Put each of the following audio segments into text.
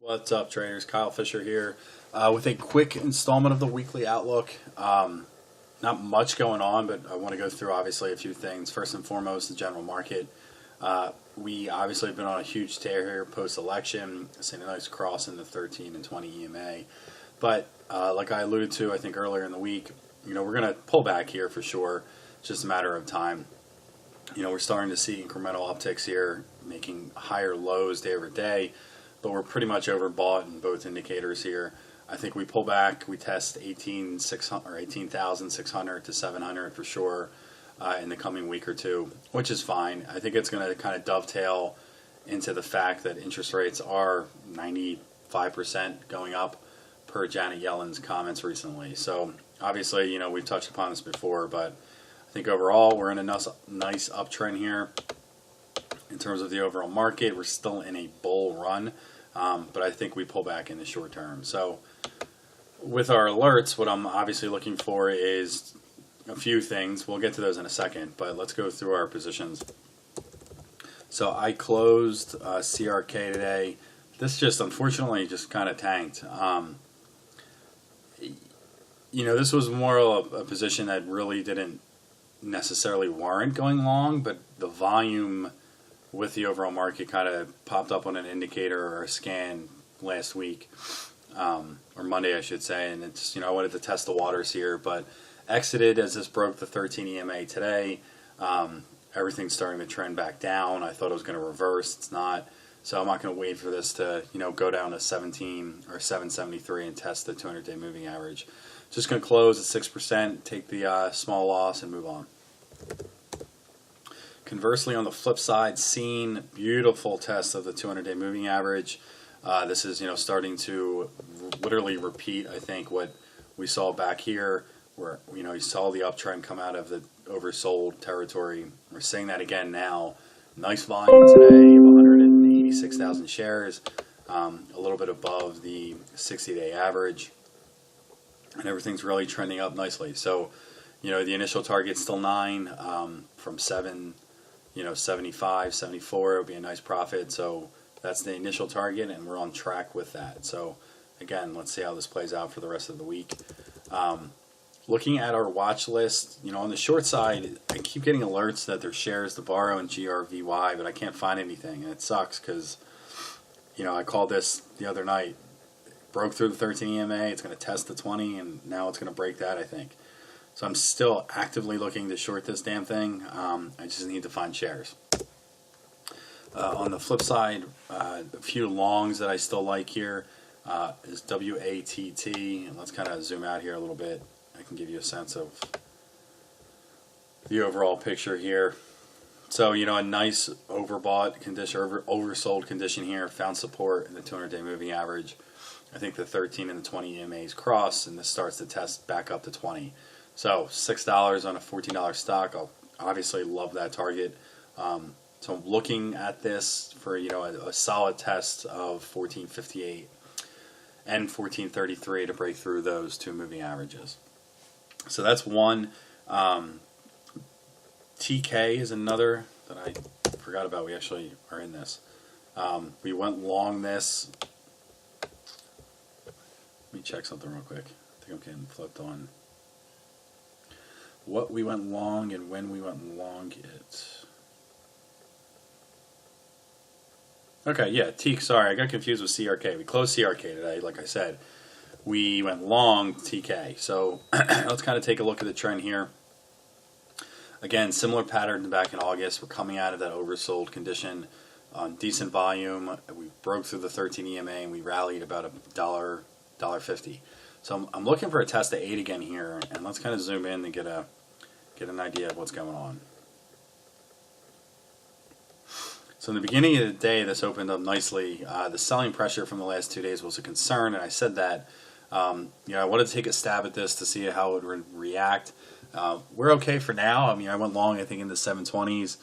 What's up, traders? Kyle Fisher here with a quick installment of the weekly outlook. Not much going on, but I want to go through obviously a few things. First and foremost, the general market. We obviously have been on a huge tear here post-election, seeing a nice cross in the 13 and 20 EMA. But like I alluded to, I think earlier in the week, we're going to pull back here for sure. It's just a matter of time. We're starting to see incremental upticks here, making higher lows day over day. But we're pretty much overbought in both indicators here. I think we pull back, we test 18,600 to 700 for sure in the coming week or two, which is fine. I think it's going to kind of dovetail into the fact that interest rates are 95% going up per Janet Yellen's comments recently. So obviously, we've touched upon this before, but I think overall we're in a nice uptrend here. In terms of the overall market, we're still in a bull run. But I think we pull back in the short term. So with our alerts, what I'm obviously looking for is a few things. We'll get to those in a second, but let's go through our positions. So I closed CRK today. This just unfortunately just kind of tanked. This was more of a position that really didn't necessarily warrant going long, but the volume with the overall market kind of popped up on an indicator or a scan last week, or Monday I should say, and it's, I wanted to test the waters here, but exited as this broke the 13 EMA today. Everything's starting to trend back down. I thought it was going to reverse. It's not. So I'm not going to wait for this to, go down to 17 or 773 and test the 200-day moving average. Just going to close at 6%, take the small loss and move on. Conversely, on the flip side, seen beautiful test of the 200-day moving average. This is, starting to literally repeat, I think, what we saw back here, where, you saw the uptrend come out of the oversold territory. We're seeing that again now. Nice volume today of 186,000 shares, a little bit above the 60-day average, and everything's really trending up nicely. So, the initial target's still 9 from 7. 75, 74 would be a nice profit. So that's the initial target, and we're on track with that. So again, let's see how this plays out for the rest of the week. Looking at our watch list, on the short side, I keep getting alerts that there's shares to borrow in GRVY, but I can't find anything, and it sucks because, I called this the other night. Broke through the 13 EMA. It's going to test the 20, and now it's going to break that, I think. So I'm still actively looking to short this damn thing. I just need to find shares. On the flip side, a few longs that I still like here is WATT. And let's kind of zoom out here a little bit. I can give you a sense of the overall picture here. So, a nice overbought condition, oversold condition here. Found support in the 200-day moving average. I think the 13 and the 20 EMAs cross, and this starts to test back up to 20. So $6 on a $14 stock. I'll obviously love that target. So I'm looking at this for a solid test of 1458 and 1433 to break through those two moving averages. So that's one. TK is another that I forgot about. We actually are in this. We went long this. Let me check something real quick. I think I'm getting flipped on what we went long and when we went long it. Okay, yeah, Teak, sorry, I got confused with CRK. We closed CRK today, like I said. We went long TK. So let's kind of take a look at the trend here. Again, similar pattern back in August. We're coming out of that oversold condition on decent volume. We broke through the 13 EMA and we rallied about $1.50. So I'm looking for a test of 8 again here, and let's kind of zoom in and get an idea of what's going on. So in the beginning of the day, this opened up nicely. The selling pressure from the last 2 days was a concern, and I said that I wanted to take a stab at this to see how it would react. We're okay for now. I mean, I went long, I think, in the 720s.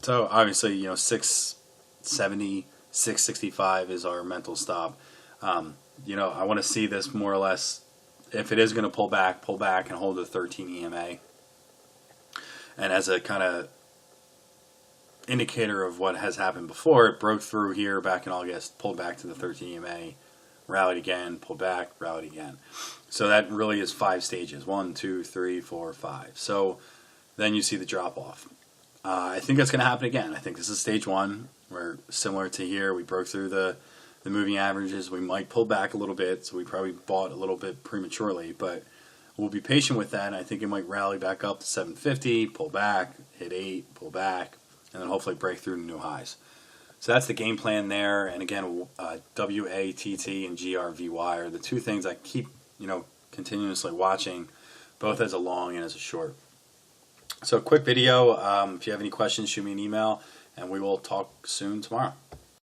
So obviously, 670, 665 is our mental stop. I want to see this more or less, if it is going to pull back and hold the 13 EMA. And as a kind of indicator of what has happened before. It broke through here back in August, pulled back to the 13 EMA, rallied again, pulled back, rallied again. So that really is 5 stages. 1, 2, 3, 4, 5. So then you see the drop off. I think that's going to happen again. I think this is stage 1. We're similar to here. We broke through the moving averages. We might pull back a little bit, so we probably bought a little bit prematurely, but we'll be patient with that. I think it might rally back up to 750, pull back, hit 8, pull back, and then hopefully break through to new highs. So that's the game plan there. And again, WATT and GRVY are the 2 things I keep, continuously watching, both as a long and as a short. So quick video. If you have any questions, shoot me an email, and we will talk soon tomorrow.